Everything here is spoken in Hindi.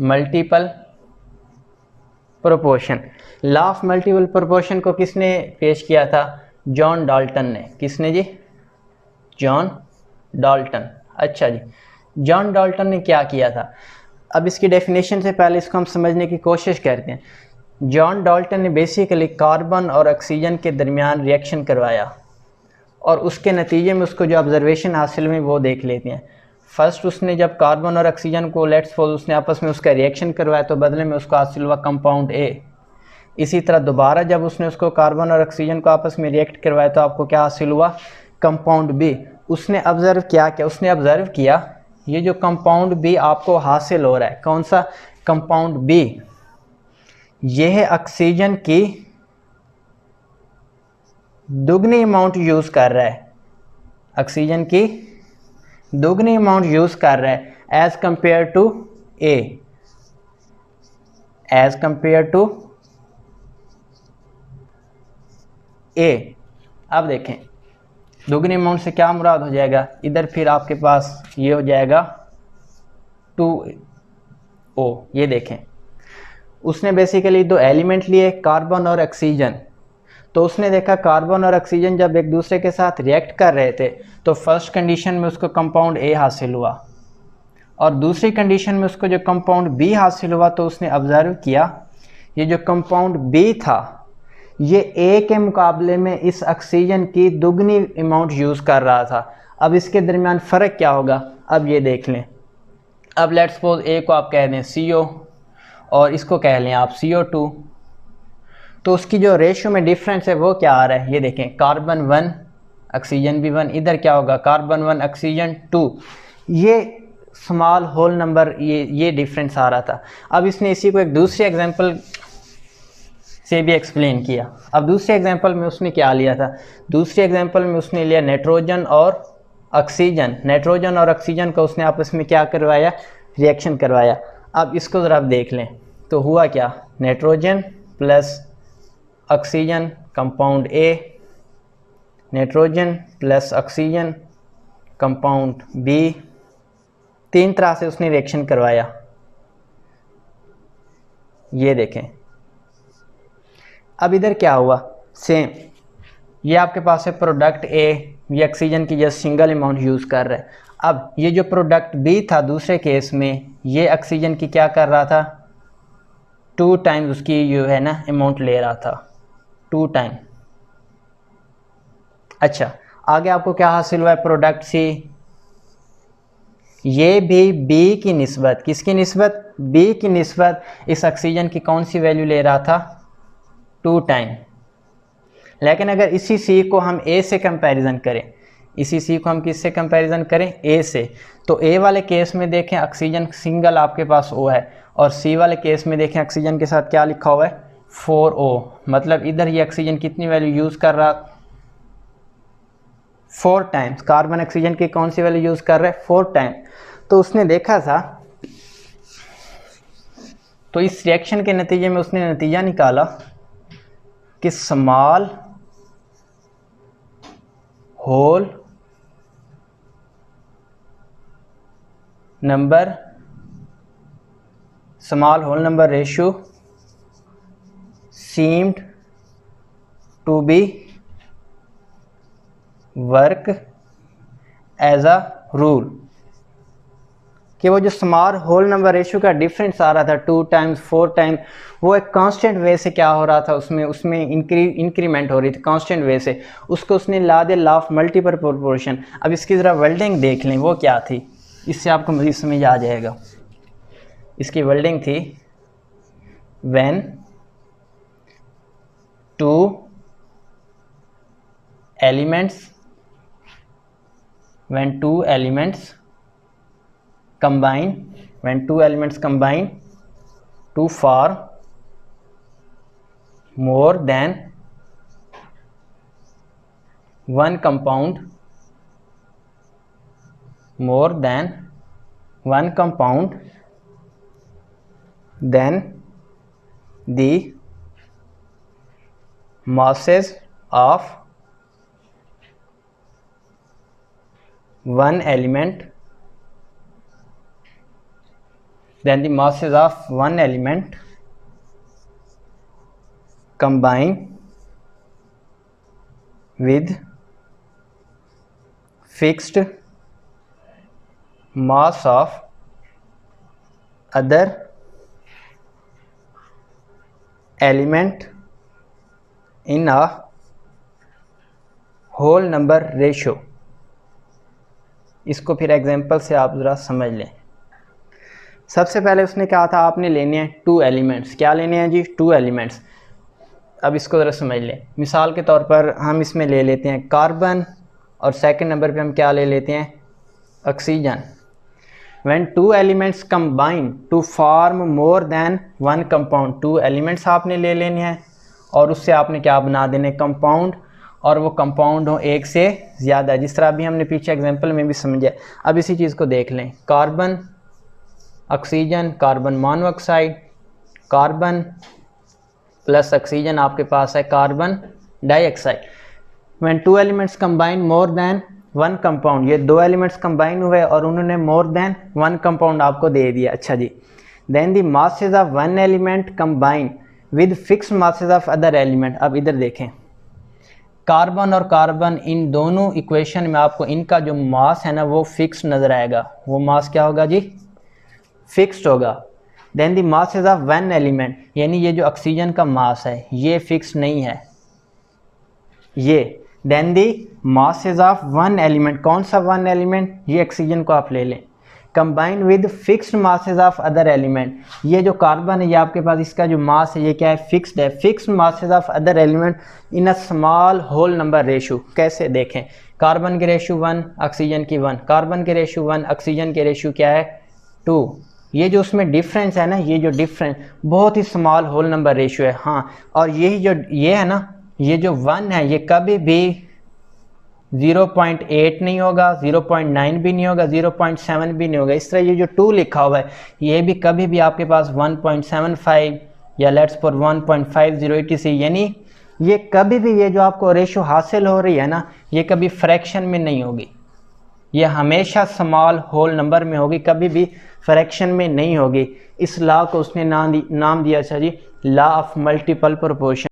Multiple proportion. Law of multiple proportion को किसने पेश किया था? जॉन डाल्टन ने। किसने जी? John Dalton. अच्छा जी, जॉन डाल्टन ने क्या किया था? अब इसकी डेफिनेशन से पहले इसको हम समझने की कोशिश करते हैं। जॉन डाल्टन ने बेसिकली कार्बन और ऑक्सीजन के दरमियान रिएक्शन करवाया और उसके नतीजे में उसको जो ऑब्जर्वेशन हासिल हुई वो देख लेते हैं। फर्स्ट उसने जब कार्बन और ऑक्सीजन को लेट्स सपोज उसने आपस में उसका रिएक्शन करवाया तो बदले में उसको हासिल हुआ कंपाउंड ए। इसी तरह दोबारा जब उसने उसको कार्बन और ऑक्सीजन को आपस में रिएक्ट करवाया तो आपको क्या हासिल हुआ? Compound B. उसने ऑब्जर्व क्या किया? उसने ऑब्जर्व किया ये जो कंपाउंड बी आपको हासिल हो रहा है, कौन सा कंपाउंड बी? ये है ऑक्सीजन की दुगनी अमाउंट यूज़ कर रहा है, ऑक्सीजन की दुगनी अमाउंट यूज़ कर रहा है as compare to a, as compare to a. अब देखें दुगनी अमाउंट से क्या मुराद हो जाएगा? इधर फिर आपके पास ये हो जाएगा 2O। ये देखें उसने बेसिकली दो एलिमेंट लिए, कार्बन और ऑक्सीजन। तो उसने देखा कार्बन और ऑक्सीजन जब एक दूसरे के साथ रिएक्ट कर रहे थे तो फर्स्ट कंडीशन में उसको कंपाउंड ए हासिल हुआ और दूसरी कंडीशन में उसको जो कंपाउंड बी हासिल हुआ तो उसने ऑब्जर्व किया ये जो कंपाउंड बी था ये ए के मुकाबले में इस ऑक्सीजन की दुगनी अमाउंट यूज़ कर रहा था। अब इसके दरमियान फ़र्क क्या होगा? अब ये देख लें। अब लेट्स सपोज ए को आप कह दें CO और इसको कह लें आप CO2, तो उसकी जो रेशियो में डिफरेंस है वो क्या आ रहा है? ये देखें कार्बन 1 ऑक्सीजन भी 1, इधर क्या होगा? Carbon 1 oxygen 2। ये स्मॉल होल नंबर ये डिफरेंस आ रहा था। अब इसने इसी को एक दूसरे एग्जांपल से भी एक्सप्लेन किया। अब दूसरे एग्जांपल में उसने क्या लिया था? दूसरे एग्जांपल में उसने लिया नाइट्रोजन और ऑक्सीजन। नाइट्रोजन और ऑक्सीजन को उसने आपस में क्या करवाया? रिएक्शन करवाया। अब इसको ज़रा आप देख लें तो हुआ क्या? Nitrogen plus oxygen compound A, nitrogen plus oxygen compound B. तीन तरह से उसने रिएक्शन करवाया। ये देखें अब इधर क्या हुआ? सेम, ये आपके पास है प्रोडक्ट ए, ये ऑक्सीजन की जस्ट सिंगल अमाउंट यूज़ कर रहा है। अब ये जो प्रोडक्ट बी था दूसरे केस में ये ऑक्सीजन की क्या कर रहा था? 2 टाइम्स उसकी जो है ना अमाउंट ले रहा था, 2 टाइम। अच्छा आगे आपको क्या हासिल हुआ है? प्रोडक्ट सी, ये भी बी की निस्बत, किसकी निस्बत? बी की निस्बत इस ऑक्सीजन की कौन सी वैल्यू ले रहा था? 2 टाइम। लेकिन अगर इसी सी को हम ए से कंपैरिजन करें, इसी सी को हम किससे कंपैरिजन करें? ए से, तो ए वाले केस में देखें ऑक्सीजन सिंगल आपके पास O है और सी वाले केस में देखें ऑक्सीजन के साथ क्या लिखा हुआ है? 4O। मतलब इधर ये ऑक्सीजन कितनी वैल्यू यूज़ कर रहा? 4 टाइम्स। कार्बन ऑक्सीजन की कौन सी वैल्यू यूज़ कर रहा है? 4 टाइम। तो उसने देखा था, तो इस रिएक्शन के नतीजे में उसने नतीजा निकाला कि small whole number, small whole number ratio seemed to be work as a rule, कि वो जो स्मॉल होल नंबर रेशियो का डिफरेंस आ रहा था 2 टाइम्स 4 टाइम्स, वो एक कांस्टेंट वे से क्या हो रहा था? उसमें इंक्रीमेंट हो रही थी कांस्टेंट वे से। उसको उसने ला दिया लॉ ऑफ मल्टीपल प्रोपोर्शन। अब इसकी ज़रा वर्डिंग देख लें वो क्या थी, इससे आपको मज़ीद समझ आ जाएगा। इसकी वर्डिंग थी when 2 elements combine to form more than one compound, then the masses of one element then the masses of one element combine with fixed mass of other element in a whole number ratio। इसको फिर एग्जांपल से आप ज़रा समझ लें। सबसे पहले उसने कहा था आपने लेने हैं 2 एलिमेंट्स। क्या लेने हैं जी? 2 एलिमेंट्स। अब इसको ज़रा समझ लें। मिसाल के तौर पर हम इसमें ले लेते हैं कार्बन और सेकंड नंबर पे हम क्या ले लेते हैं? Oxygen. When 2 elements combine to form more than one compound, 2 elements आपने ले लेने हैं और उससे आपने क्या बना देने? कंपाउंड। और वो कंपाउंड हो एक से ज़्यादा, जिस तरह अभी हमने पीछे एग्जांपल में भी समझा। अब इसी चीज़ को देख लें। Carbon oxygen, carbon monoxide, carbon plus oxygen आपके पास है carbon dioxide. When 2 elements combine more than one compound, ये 2 एलिमेंट्स कंबाइन हुए और उन्होंने मोर देन वन कंपाउंड आपको दे दिया। अच्छा जी, then the masses of one element combine with fix masses of other element. अब इधर देखें, कार्बन और कार्बन इन दोनों इक्वेशन में आपको इनका जो मास है ना वो फिक्स नज़र आएगा। वो मास क्या होगा जी? फिक्स्ड होगा। Then the masses of one element, यानी ये जो ऑक्सीजन का मास है ये फिक्स नहीं है ये। Then the masses of one element, कौन सा वन एलिमेंट? ये ऑक्सीजन को आप ले लें। Combine with fixed masses of other element, ये जो कार्बन है ये आपके पास इसका जो मास है ये क्या है? फिक्स्ड है। Fixed masses of other element in a small whole number ratio. कैसे देखें? कार्बन के रेशो 1, ऑक्सीजन की 1, कार्बन के रेशो 1, ऑक्सीजन के रेशो क्या है? 2। ये जो उसमें डिफरेंस है ना, ये जो डिफरेंस बहुत ही स्मॉल होल नंबर रेशो है। हाँ, और यही जो ये है ना, ये जो 1 है ये कभी भी 0.8 नहीं होगा, 0.9 भी नहीं होगा, 0.7 भी नहीं होगा। इस तरह ये जो 2 लिखा हुआ है ये भी कभी भी आपके पास 1.75 या लेट्स फॉर 1.50 etc, यानी ये कभी भी ये जो आपको रेशो हासिल हो रही है ना ये कभी फ्रैक्शन में नहीं होगी, ये हमेशा स्मॉल होल नंबर में होगी, कभी भी फ्रैक्शन में नहीं होगी। इस लॉ को उसने नाम दिया अच्छा जी, लॉ ऑफ मल्टीपल प्रोपोर्शन।